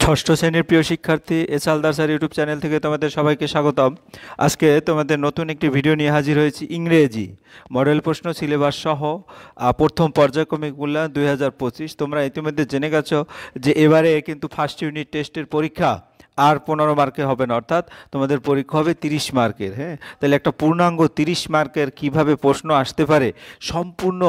ষষ্ঠ শ্রেণীর প্রিয় শিক্ষার্থী S Haldar sir YouTube channel থেকে তোমাদের সবাইকে স্বাগতম। আজকে তোমাদের নতুন একটি ভিডিও নিয়ে হাজির হয়েছি। ইংরেজি মডেল প্রশ্ন সিলেবাস সহ প্রথম পর্যায়ক্রমিক মূল্যায়ন 2025। তোমরা ইতিমধ্যে জেনে গেছো যে এবারে কিন্তু ফার্স্ট ইউনিট টেস্টের পরীক্ষা আর 15 মার্কের হবে না, অর্থাৎ তোমাদের পরীক্ষা হবে 30 মার্কের। হ্যাঁ, তাহলে একটা পূর্ণাঙ্গ 30 মার্কের কিভাবে প্রশ্ন আসতে পারে সম্পূর্ণ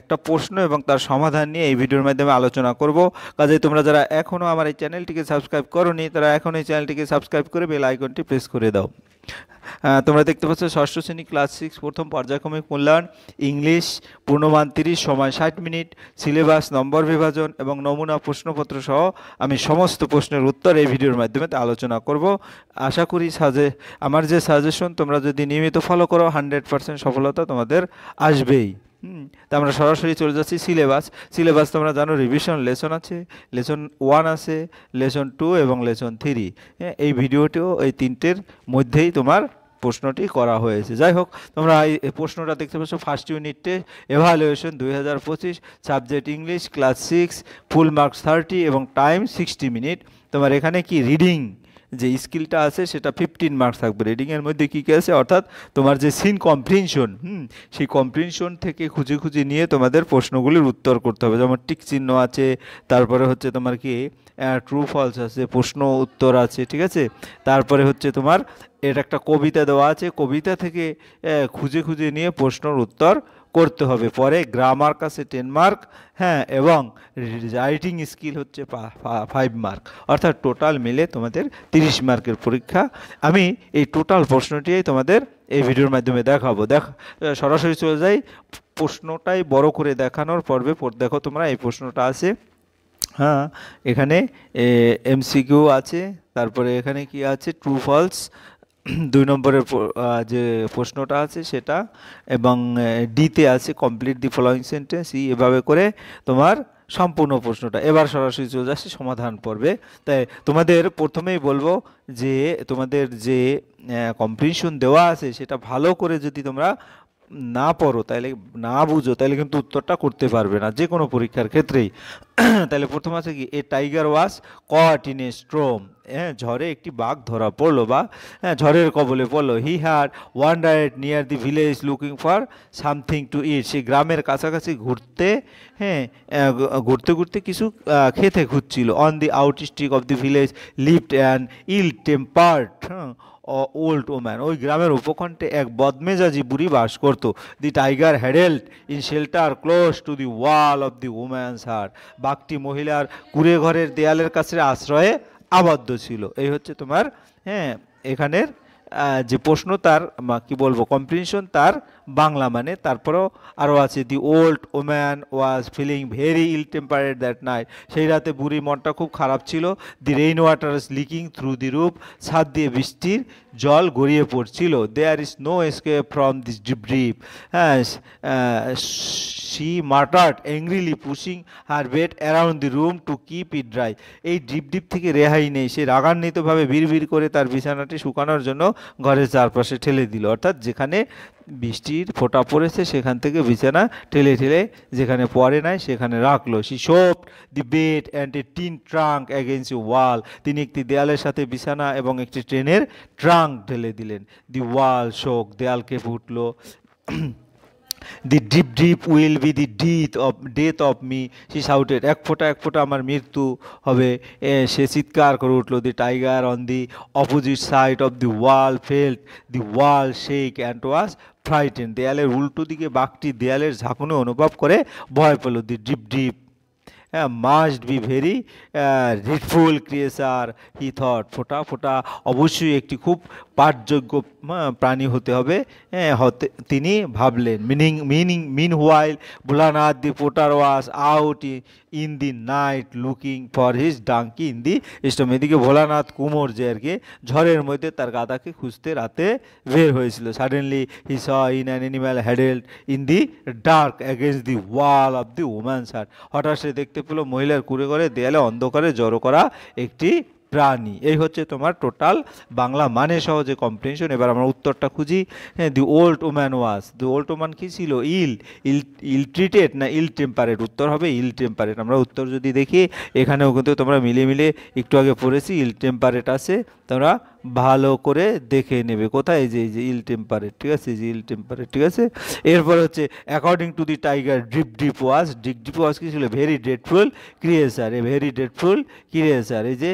একটা প্রশ্ন এবং তার সমাধান নিয়ে এই ভিডিওর মাধ্যমে আলোচনা করব। কাজেই তোমরা যারা এখনও আমার এই চ্যানেলটিকে সাবস্ক্রাইব করোনি তারা এখন এই চ্যানেলটিকে সাবস্ক্রাইব করে বেল আইকনটি প্রেস করে দাও। তোমরা দেখতে পাচ্ছ ষষ্ঠ শ্রেণী ক্লাস 6 প্রথম পর্যায়ক্রমিক মূল্যায়ন ইংলিশ, পূর্ণমান 30, সময় 60 মিনিট, সিলেবাস, নম্বর বিভাজন এবং নমুনা প্রশ্নপত্র সহ আমি সমস্ত প্রশ্নের উত্তর এই ভিডিওর মাধ্যমে আলোচনা করব। আশা করি আমার যে সাজেশন তোমরা যদি নিয়মিত ফলো করো 100% সফলতা তোমাদের আসবেই। তা আমরা সরাসরি চলে যাচ্ছি সিলেবাস তোমরা জানো রিভিশন লেসন আছে, লেসন 1 আছে, লেসন 2 এবং লেসন 3। এই ভিডিওটিও এই তিনটের মধ্যেই তোমার প্রশ্নটি করা হয়েছে। যাই হোক, তোমরা এই প্রশ্নটা দেখতে পাচ্ছ ফার্স্ট ইউনিটে evaluation 2025, subject English, class 6, full marks 30 এবং টাইম 60 মিনিট। তোমার এখানে কি রিডিং যে স্কিলটা আছে সেটা 15 মার্কস থাকবে। রিডিংয়ের মধ্যে কী কী আছে, অর্থাৎ তোমার যে সিন কম্প্রিহেনশন, সেই কম্প্রিহেনশন থেকে খুঁজে খুঁজে নিয়ে তোমাদের প্রশ্নগুলির উত্তর করতে হবে। যেমন টিক চিহ্ন আছে, তারপরে হচ্ছে তোমার কি ট্রু ফলস আছে, প্রশ্ন উত্তর আছে, ঠিক আছে। তারপরে হচ্ছে তোমার এর একটা কবিতা দেওয়া আছে, কবিতা থেকে খুঁজে খুঁজে নিয়ে প্রশ্নের উত্তর করতে হবে। পরে গ্রামার কাছে 10 মার্ক, হ্যাঁ, এবং রাইটিং স্কিল হচ্ছে 5 মার্ক, অর্থাৎ টোটাল মিলে তোমাদের 30 মার্কের পরীক্ষা। আমি এই টোটাল প্রশ্নটিই তোমাদের এই ভিডিওর মাধ্যমে দেখাবো। সরাসরি চলে যাই প্রশ্নটাই বড় করে দেখানোর পর্বে। দেখো তোমরা এই প্রশ্নটা আছে, হ্যাঁ, এখানে এমসিকিউ আছে, তারপরে এখানে কি আছে ট্রু ফলস 2 নম্বরের যে প্রশ্নটা আছে সেটা, এবং ডিতে আছে কমপ্লিট দি ফলোয়িং সেন্টেন্স। এভাবে করে তোমার সম্পূর্ণ প্রশ্নটা। এবার সরাসরি চলে যাচ্ছে সমাধান পর্বে। তাই তোমাদের প্রথমেই বলবো যে তোমাদের যে কম্প্রিহেনশন দেওয়া আছে সেটা ভালো করে যদি তোমরা না পড়ো, তাহলে না বুঝো, তাহলে কিন্তু উত্তরটা করতে পারবে না যে কোনো পরীক্ষার ক্ষেত্রেই। তাহলে প্রথম আছে কি, a tiger was caught in a storm, হ্যাঁ, ঝড়ে একটি বাঘ ধরা পড়লো বা ঝড়ের কবলে পড়লো। He had wandered near the village looking for something to eat, সে গ্রামের কাছাকাছি ঘুরতে ঘুরতে কিছু খেতে খুঁজছিল। On the outskirts of the village lived an ill tempered old woman, ওই গ্রামের উপকণ্ঠে এক বদমেজাজি বুড়ি বাস করতো। The tiger huddled in shelter close to the wall of the woman's hut, বাঘটি মহিলার কুঁড়ে ঘরের দেয়ালের কাছে আশ্রয়ে আবদ্ধ ছিল। এই হচ্ছে তোমার, হ্যাঁ, এখানের যে প্রশ্ন তার কি বলবো কম্প্রিহেনশন তার বাংলা মানে। তারপরেও আরও আছে, the old woman was feeling very ill tempered that night, সেই রাতে বুড়ির মনটা খুব খারাপ ছিল। The rain water is leaking through the roof, ছাদ দিয়ে বৃষ্টির জল গড়িয়ে পড়ছিল। There is no escape from this drip, হ্যাঁ, she muttered angrily pushing her bed around the room to keep it dry, এই ডিপ থেকে রেহাই নেই, সে রাগান্বিতভাবে ভিড় করে তার বিছানাটি শুকানোর জন্য ঘরের চারপাশে ঠেলে দিল। অর্থাৎ যেখানে বৃষ্টির ফোঁটা পড়েছে সেখান থেকে বিছানা ঠেলে যেখানে পড়ে নাই সেখানে রাখলো। She shoved the bed and a tin trunk against a wall, তিনি একটি দেয়ালের সাথে বিছানা এবং একটি ট্রেনের ট্রাঙ্ক ঢেলে দিলেন। দি ওয়াল শোক, দেয়াল কেঁপে উঠল। The drip will be the death of me, she shouted, এক ফোঁটা আমার মৃত্যু হবে, সে চিৎকার করে উঠল। The tiger on the opposite side of the wall felt the wall shake and was frightened, দেয়ালের উল্টো দিকে বাঘটি দেয়ালের ঝাঁকুনি অনুভব করে ভয় পেল। The drip must be very dreadful creature, he thought, ফোঁটা অবশ্যই একটি খুব পাঠযোগ্য প্রাণী হতে হবে, তিনি ভাবলেন। Meanwhile Bholanath the potter was out in the night looking for his donkey in the storm, এদিকে ভোলানাথ কুমোর যে আর কি ঝড়ের মধ্যে তার গাদাকে খুঁজতে রাতে বের হয়েছিল। Suddenly he saw in an animal huddled in the dark against the wall of the woman's hut, হঠাৎ সে দেখতে পেল মহিলার কুঁড়ে ঘরে দেয়ালে অন্ধকারে জড়ো করা একটি প্রাণী। এই হচ্ছে তোমার টোটাল বাংলা মানে সহ যে কম্প্রিহেনশন। এবার আমরা উত্তরটা খুঁজি। হ্যাঁ, দি ওল্ড ওম্যান ওয়াজ, দি ওল্ড ওম্যান কি ছিল? ইল ইল ইল ট্রিটেড না ইল টেম্পারেট? উত্তর হবে ইল টেম্পারেট। আমরা উত্তর যদি দেখি এখানেও কিন্তু তোমরা মিলে একটু আগে পড়েছি ইল টেম্পারেট আছে, তোমরা ভালো করে দেখে নেবে কোথায়, এই যে ইল টেম্পারেট, ঠিক আছে, এই যে ইল টেম্পারেট, ঠিক আছে। এরপর হচ্ছে according to the tiger drip was কি ছিল? Very dreadful creature, a very dreadful creature. এই যে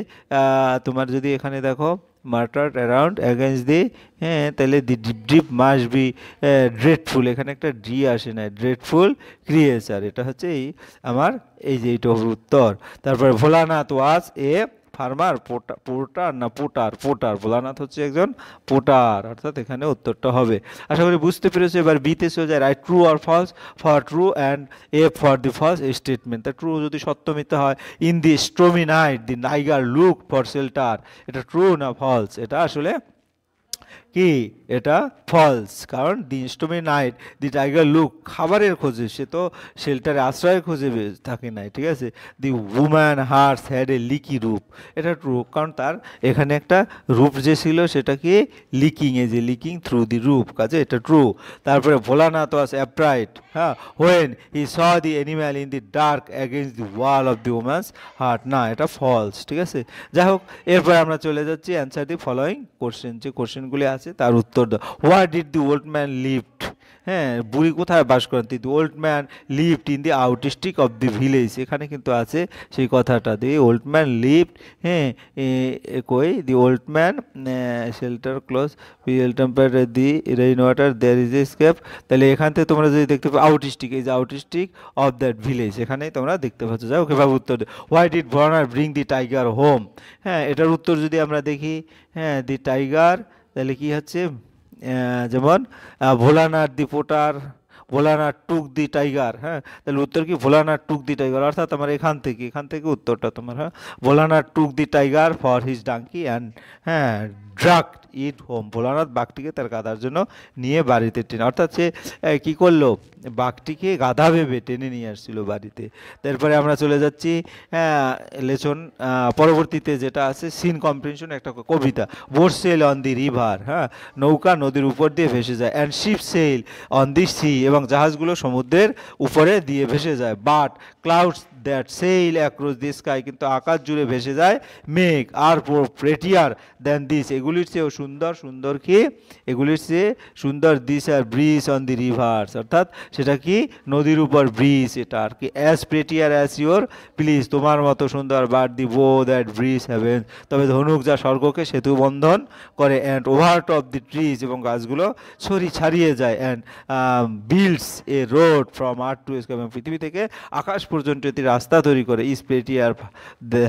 তোমার যদি এখানে দেখো মার্টার্ড অ্যারাউন্ড অ্যাগেন্স্ট দি, হ্যাঁ, তাহলে দি ডিপ মাস্ট বি ড্রেডফুল, এখানে একটা ডি আসে না, ড্রেডফুল ক্রিয়েচার, এটা হচ্ছে এই আমার এই যে এইটা হবে উত্তর। তারপরে ভোলানাথ ওয়াজ এ ফার্মার, পোটার, ভোলানাথ হচ্ছে একজন পোটার, অর্থাৎ এখানে উত্তরটা হবে। আশা করি বুঝতে পেরেছো। এবার বিতে চলে যায়, right true or false, for true and a for the false statement. তা ট্রু যদি সত্য মিথ্যা হয়, in the stormy night the নাইগার লুক ফর শেল্টার, এটা ট্রু না ফলস? এটা আসলে কি, এটা ফলস, কারণ the stormy night the tiger look, খাবারের খোঁজে, সে তো শেল্টারে আশ্রয়ের খোঁজে থাকে নাই, ঠিক আছে। The woman hut's had a leaky roof, এটা ট্রু, কারণ তার এখানে একটা রূপ যে ছিল সেটা কি লিকিং, এ যে লিকিং থ্রু দি রূপ, কাজে এটা ট্রু। তারপরে ভোলানাথ ওয়াজ অ্যাপ্রাইট, হ্যাঁ, when he saw the animal in the dark against the wall of the woman's heart, না এটা ফলস, ঠিক আছে। যাই হোক, এরপর আমরা চলে যাচ্ছি অ্যান্সার দি ফলোয়িং কোশ্চেন, যে কোশ্চেনগুলি আছে তার উত্তর দাও। What did the old man lived, হ্যাঁ, বুড়ি কোথায় বাস করেন? The old man lived in the outskirts of the village, এখানে কিন্তু আছে সেই কথাটা, দি ওল্ড ম্যান লিভড, হ্যাঁ, কই the old man shelter close পিএল temperature the rain water there is a escape, তাহলে এখান থেকে তোমরা যদি দেখতে পাও আউটস্টিক, এই যে আউটস্টিক অফ দ্যাট ভিলেজ, এখানেই তোমরা দেখতে পাচ্ছ। যাই হোক, এভাবে উত্তর দে। হোয়াই ডিড ভর্নার ব্রিং দি টাইগার হোম, হ্যাঁ, এটার উত্তর যদি আমরা দেখি, হ্যাঁ, দি টাইগার, তাহলে কি হচ্ছে, যেমন Bholanath the potter, Bholanath took the tiger, হ্যাঁ, তাহলে উত্তর কি ভোলানাথ টুক দি টাইগার, অর্থাৎ আমার এখান থেকে উত্তরটা তোমার, হ্যাঁ, Bholanath took the tiger for his donkey and, হ্যাঁ, ড্রাগ ইট হোম, ভোলানাথ বাঘটিকে তার গাধার জন্য নিয়ে বাড়িতে টেনে, অর্থাৎ সে কী করলো, বাঘটিকে গাধা ভেবে টেনে নিয়ে আসছিল বাড়িতে। তারপরে আমরা চলে যাচ্ছি লেসন পরবর্তীতে যেটা আছে সিন কম্প্রিহেনশন, একটা কবিতা। Boat sail on the river, হ্যাঁ, নৌকা নদীর উপর দিয়ে ভেসে যায়, and ship sail on the sea, এবং জাহাজগুলো সমুদ্রের উপরে দিয়ে ভেসে যায়, but clouds that sail across the sky, কিন্তু আকাশ জুড়ে ভেসে যায় মেঘ, আর প্রেটিয়ার দ্যান দিস, এগুলির চেয়েও সুন্দর কি, এগুলির চেয়ে সুন্দর, this are bridge on the rivers, অর্থাৎ সেটা কি নদীর উপর ব্রিজ, এটা আর কি, as prettier as your please, তোমার মতো সুন্দর, বাট দি বো দ্যাট ব্রিজ হ্যাভেন, তবে ধনুক যা স্বর্গকে সেতু বন্ধন করে, and over top the trees, এবং গাছগুলো ছাড়িয়ে যায়, and builds a road from earth to sky, এবং পৃথিবী থেকে আকাশ পর্যন্ত একটি রাস্তা তৈরি করে, ইজ প্রেটিয়ার,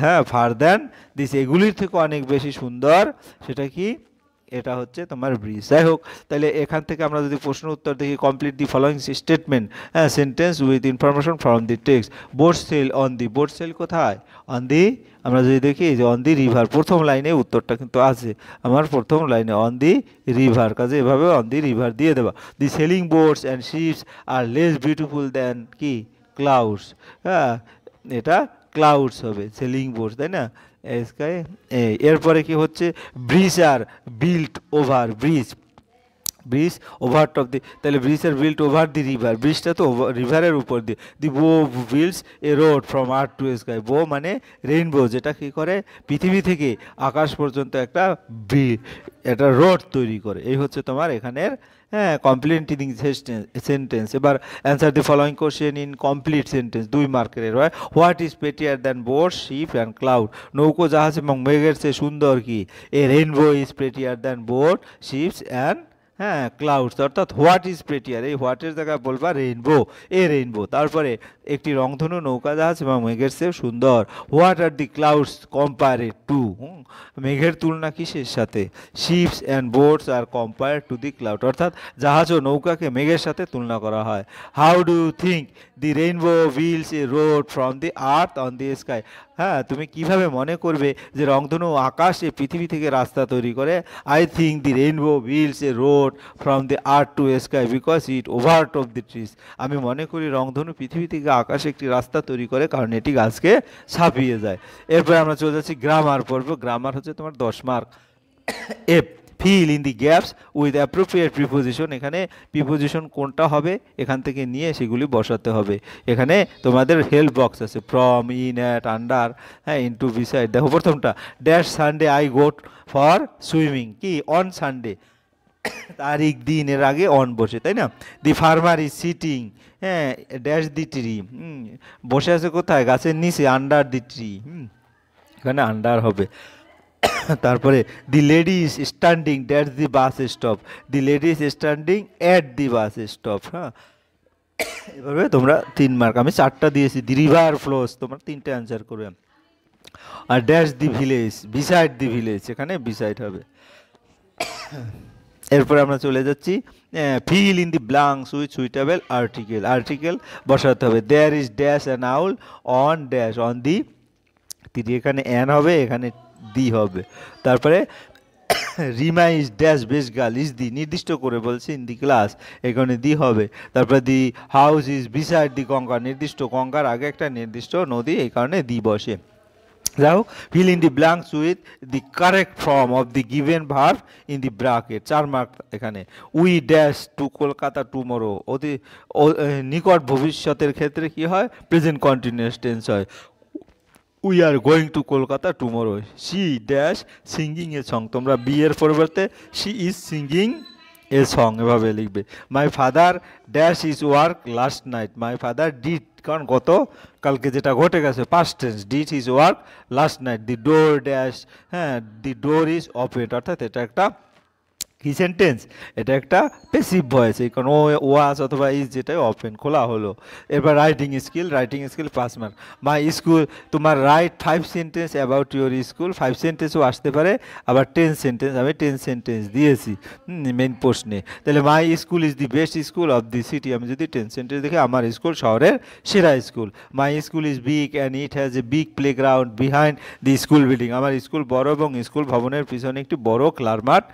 হ্যাঁ, ফার দ্যান দিস, এগুলির থেকে অনেক বেশি সুন্দর, সেটা কি, এটা হচ্ছে তোমার ব্রিজ। যাই হোক, তাহলে এখান থেকে আমরা যদি প্রশ্ন উত্তর দেখি, কমপ্লিট দি ফলোয়িং স্টেটমেন্ট, হ্যাঁ, sentence with information from the text. Boat sail on the, boat sail কোথায়, অন দি, আমরা যদি দেখি যে অন দি রিভার, প্রথম লাইনে উত্তরটা কিন্তু আছে আমার, প্রথম লাইনে অন দি রিভার, কাজে এভাবে অন দি রিভার দিয়ে দেবা। The sailing boats and ships are less beautiful than the clouds, হ্যাঁ, এটা ক্লাউডস হবে, সেলিং বোটস, তাই না, স্কাই। এরপরে কি হচ্ছে, bridge are built over, bridge over top the, তাহলে bridge are built over the river, ব্রিজটা তো রিভারের উপর দিয়ে, the bow builds a road from earth to sky, bow মানে রেইনবো, যেটা কী করে পৃথিবী থেকে আকাশ পর্যন্ত একটা রোড তৈরি করে। এই হচ্ছে তোমার এখানের, হ্যাঁ, কমপ্লিটিং সেন্টেন্স। এবার answer the following question in complete sentence, 2 মার্কের হয়। What is prettier than boat, ship and cloud, নৌকো জাহাজ এবং মেঘের চেয়ে সুন্দর কি, a rainbow is prettier than boat ships and, হ্যাঁ, ক্লাউডস, অর্থাৎ হোয়াট ইজ প্রেটিয়ার, এই হোয়াটের জায়গায় বলবা রেইনবো, এ রেইনবো। তারপরে একটি রংধনু নৌকা জাহাজ এবং মেঘের চেয়ে সুন্দর, what are the clouds compared to, মেঘের তুলনা কিসের সাথে, ships and boats are compared to the cloud, অর্থাৎ জাহাজ ও নৌকাকে মেঘের সাথে তুলনা করা হয়। How do you think the rainbow wills a road from the earth on the sky, হ্যাঁ, তুমি কিভাবে মনে করবে যে রংধনু আকাশে পৃথিবী থেকে রাস্তা তৈরি করে। I think the rainbow wills a road got from the earth to sky because it over top the trees. আমি মনে করি রংধনু পৃথিবী থেকে আকাশে একটি রাস্তা তৈরি করে, কারণ এটি গাছকে ছাপিয়ে যায়। এরপরে আমরা চলে যাচ্ছি গ্রামার পর্ব। গ্রামার হচ্ছে তোমার 10 mark. F, feel in the gaps with appropriate preposition. এখানে প্রিপোজিশন কোনটা হবে এখান থেকে নিয়ে সেগুলি বসাতে হবে। এখানে তোমাদের হেল্প বক্স আছে, ফ্রম, ইন, অ্যাট, আন্ডার, হ্যাঁ, ইনটু, বিসাইড। দেখো প্রথমটা, dash Sunday I goat for swimming, কি অন সানডে, তারিখ দিন এর আগে অন বসে, তাই না? দি ফার্মার ইজ সিটিং, হ্যাঁ, ড্যাশ দি ট্রি, বসে আছে কোথায়, গাছের নিচে, আন্ডার দি ট্রি, এখানে আন্ডার হবে। তারপরে দি lady is standing that the bus stop, the lady is standing at the bus stop. হ্যাঁ, এভাবে তোমরা 3 মার্ক, আমি 4টা দিয়েছি। দি রিভার ফ্লোস, তোমরা 3টে অ্যান্সার করবে। আর dash the village, beside the village, এখানে বিসাইড হবে। এরপরে আমরা চলে যাচ্ছি fill in the blanks with suitable article. Article বসাতে হবে। There is dash an owl on dash, on the tree, এখানে অ্যান হবে, এখানে দি হবে। তারপরে Rima is dash best girl, is the, নির্দিষ্ট করে বলছি, ইন দি ক্লাস, এখানে দি হবে। তারপরে দি হাউস ইজ বিসাইড দি গঙ্গা, নির্দিষ্ট, গঙ্গার আগে একটা নির্দিষ্ট নদী, এই কারণে দি বসে। যাই হোক, fill in the blanks with the correct form of the given verb in the bracket. 4 mark এখানে। We dash to Kolkata tomorrow, নিকট ভবিষ্যতের ক্ষেত্রে কি হয়, প্রেজেন্ট কন্টিনিউয়াস টেন্স হয়। We are going to Kolkata tomorrow. She dash singing a song, তোমরা be এর পরিবর্তে she is singing a song এভাবে লিখবে। My father dash is work last night, my father did, কারণ গত কালকে যেটা ঘটে গেছে, past tense, did is work last night. The door dash, হ্যাঁ, দি ডোর ইজ ওপেন, অর্থাৎ এটা একটা কি সেন্টেন্স, এটা একটা প্যাসিভ ভয়েস, এই কারণ ওয়াজ অথবা ইজ, যেটা ওপেন, খোলা হলো। এরপর writing skill, writing skill 5 mark. My school, তোমার write 5 sentence about your school, 5 সেন্টেন্সও আসতে পারে, আবার 10 সেন্টেন্স, আমি 10 সেন্টেন্স দিয়েছি মেন প্রশ্নে। তাহলে my school is the best school of the city, আমি যদি 10 সেন্টেন্স দেখি, আমার স্কুল শহরের সেরা school. My school is big and it has a big play ground behind the school building, আমার স্কুল বড় এবং স্কুল ভবনের পিছনে একটি বড় খেলার মাঠ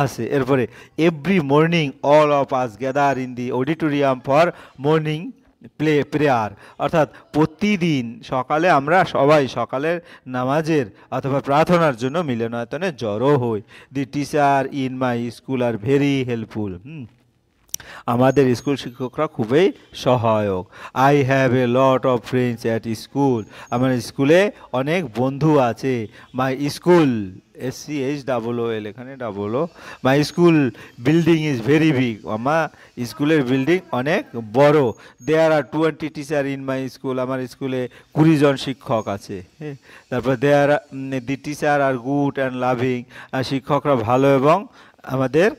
আছে। এরপরে every morning all of us gather in the auditorium for morning prayer, অর্থাৎ প্রতিদিন সকালে আমরা সবাই সকালের নামাজের অথবা প্রার্থনার জন্য মিলনায়তনে জড়ো হই। The teacher in my school are very helpful, আমাদের স্কুল শিক্ষকরা খুবই সহায়ক। I have a lot of friends at school, আমার স্কুলে অনেক বন্ধু আছে। মাই স্কুল, SCHOOL, এখানে double O, my school building is very big, আমার স্কুলের বিল্ডিং অনেক বড়। There are 20 teacher in my school, আমার স্কুলে 20 জন শিক্ষক আছে। তারপর there the teacher are good and loving, শিক্ষকরা ভালো এবং আমাদের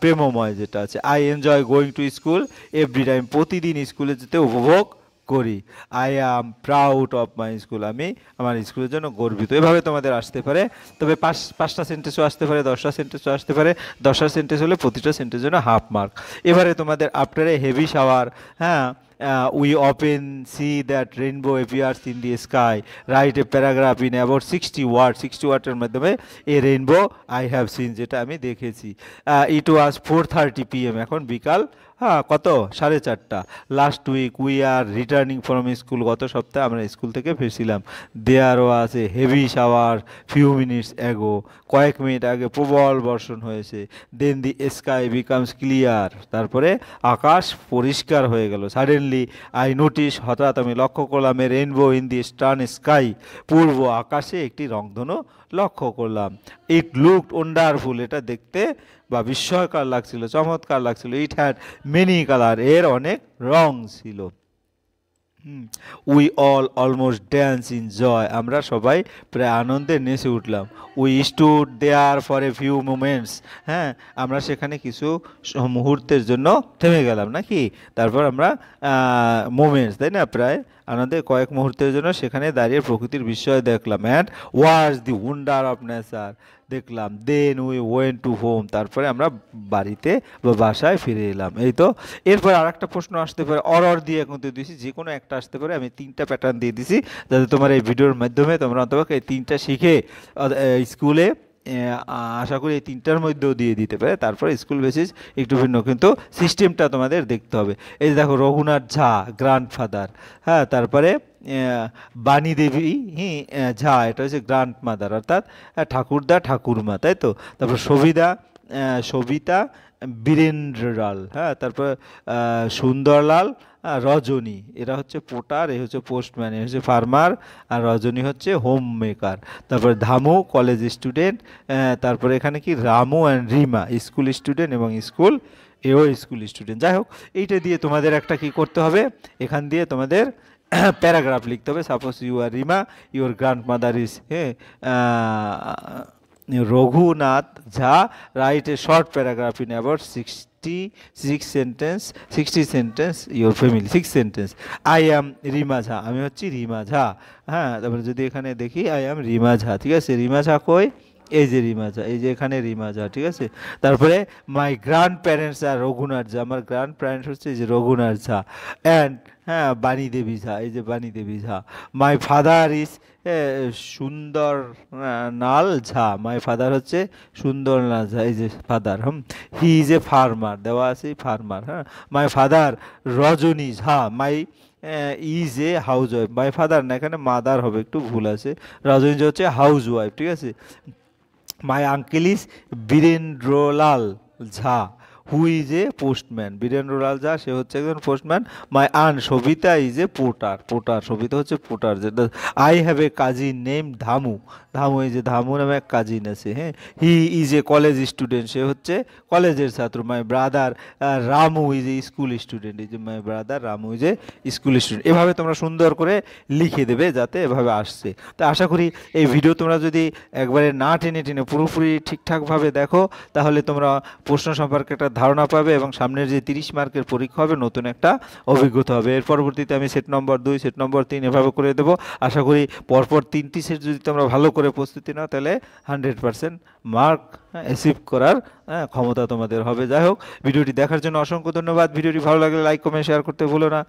প্রেমময় যেটা আছে। I enjoy going to school every time, প্রতিদিন স্কুলে যেতে উপভোগ করি। I am proud of my school, আমি আমার স্কুলের জন্য গর্বিত। এভাবে তোমাদের আসতে পারে, তবে 5টা সেন্টেন্সও আসতে পারে, 10টা সেন্টেন্সও আসতে পারে। 10টা সেন্টেন্স হলে প্রতিটা সেন্টেন্সের জন্য হাফ মার্ক। এবারে তোমাদের আফটার এ হেভি শাওয়ার, হ্যাঁ, we often see that rainbow appears in the sky, write a paragraph in about 60 words, 60 ওয়ার্ডের মাধ্যমে এ রেইনবো আই হ্যাভ সিন, যেটা আমি দেখেছি। ইট ওয়াজ 4:30 PM, এখন বিকাল, হ্যাঁ, কত, 4:30। Last week we are returning from school, গত সপ্তাহে আমরা স্কুল থেকে ফিরছিলাম। There was a heavy shower few minutes ago, কয়েক মিনিট আগে প্রবল বর্ষণ হয়েছে। Then the sky becomes clear, তারপরে আকাশ পরিষ্কার হয়ে গেল। সাডেনলি আই নোটিস, হঠাৎ আমি লক্ষ্য করলাম, এ rainbow in the eastern sky, পূর্ব আকাশে একটি রংধনু লক্ষ্য করলাম। ইট লুকড ওয়ান্ডারফুল, এটা দেখতে বা বিস্ময়কর লাগছিল, চমৎকার লাগছিল। ইট হ্যাড মেনি কালার, এর অনেক রং ছিল। We all almost dance in joy, আমরা সবাই প্রায় আনন্দে নেচে উঠলাম। We stood there for a few moments, হ্যাঁ, আমরা সেখানে কিছু মুহূর্তের জন্য থেমে গেলাম নাকি। তারপর আমরা মোমেন্টস, তাই না, প্রায় আনন্দের কয়েক মুহূর্তের জন্য সেখানে দাঁড়িয়ে প্রকৃতির বিস্ময় দেখলাম। And was the wonder of nature, দেখলাম। Then we went to home, তারপরে আমরা বাড়িতে বা বাসায় ফিরে এলাম। এই তো। এরপর আর একটা প্রশ্ন আসতে পারে, অর দিয়ে কিন্তু দিয়েছি, যে কোনো একটা আসতে পারে। আমি 3টা প্যাটার্ন দিয়ে দিছি, যাতে তোমার এই ভিডিওর মাধ্যমে তোমরা অন্তত এই 3টা শিখে স্কুলে আশা করি এই তিনটার মধ্যেও দিয়ে দিতে পারে। তারপরে স্কুল বেসিস একটু ভিন্ন, কিন্তু সিস্টেমটা তোমাদের দেখতে হবে। এই যে দেখো রঘুনাথ ঝা গ্র্যান্ডফাদার, হ্যাঁ, তারপরে বাণী দেবী ঝা, এটা হচ্ছে গ্র্যান্ড মাদার, অর্থাৎ ঠাকুরদা ঠাকুরমা, তাই তো। তারপর সবিতা বীরেন্দ্রলাল, হ্যাঁ, তারপর সুন্দরলাল রজনী, এরা হচ্ছে পোটার, এ হচ্ছে পোস্টম্যান, এ হচ্ছে ফার্মার, আর রজনী হচ্ছে হোম মেকার। তারপরে ধামু কলেজ স্টুডেন্ট, তারপরে এখানে কি Ramu and Rima school student, এবং এও স্কুল স্টুডেন্ট। যাই হোক, এইটা দিয়ে তোমাদের একটা কি করতে হবে, এখান দিয়ে তোমাদের প্যারাগ্রাফ লিখতে হবে। Suppose you are Rima, your grandmother is Raghunath Jha, write a short paragraph in about 60 sentence your family, 6 sentence. I am Rima Jha, আমি হচ্ছি রিমা ঝা, হ্যাঁ। তারপরে যদি এখানে দেখি আই অ্যাম রিমা ঝা, ঠিক আছে। রিমা ঝা কই, এই যে রিমা ঝা, এই যে এখানে রিমা ঝা, ঠিক আছে। তারপরে মাই গ্র্যান্ড প্যারেন্টস আর রঘুনাথ ঝা, আমার গ্র্যান্ড প্যারেন্টস হচ্ছে এই যে রঘুনাথ ঝা, অ্যান্ড হ্যাঁ বাণী দেবী ঝা, এই যে বাণী দেবী ঝা। মাই ফাদার ইজ সুন্দর নাল ঝা, মাই ফাদার হচ্ছে সুন্দর নাল ঝা, এই যে father, he is a farmer, দেওয়া আছে ফার্মার, হ্যাঁ। My father Rajani Jha, my is a house wife, my father না, এখানে মাদার হবে, একটু ভুল আছে। রজনী হচ্ছে হাউস ওয়াইফ, ঠিক আছে। My uncle is Birendralal Jha, who is a postman, Birendralal Jha, সে হচ্ছে একজন postman. My aunt Sabita is a potter, Sabita হচ্ছে পোটার, যেটা। I have a cousin name Dhamu, এই যে ধামু নামে এক কাজিন আছে, হ্যাঁ। He is a college student, সে হচ্ছে কলেজের ছাত্র। My brother Ramu is a school student, এই যে my brother Ramu is a school student. এভাবে তোমরা সুন্দর করে লিখে দেবে, যাতে এভাবে আসছে। তো আশা করি এই ভিডিও তোমরা যদি একবারে না টেনে টেনে পুরোপুরি ঠিকঠাকভাবে দেখো, তাহলে তোমরা প্রশ্ন সম্পর্কে একটা ধারণা পাবে, এবং সামনের যে 30 মার্কের পরীক্ষা হবে, নতুন একটা অভিজ্ঞতা হবে। এর পরবর্তীতে আমি সেট নম্বর 2, সেট নম্বর 3 এভাবে করে দেবো। আশা করি পরপর 3টি সেট যদি তোমরা ভালো করে প্রস্তুতি নাও, তাহলে 100% মার্ক অ্যাচিভ করার ক্ষমতা তোমাদের হবে। যাই হোক, ভিডিওটি দেখার জন্য অসংখ্য ধন্যবাদ। ভিডিওটি ভালো লাগলে লাইক কমেন্ট শেয়ার করতে ভুলো না।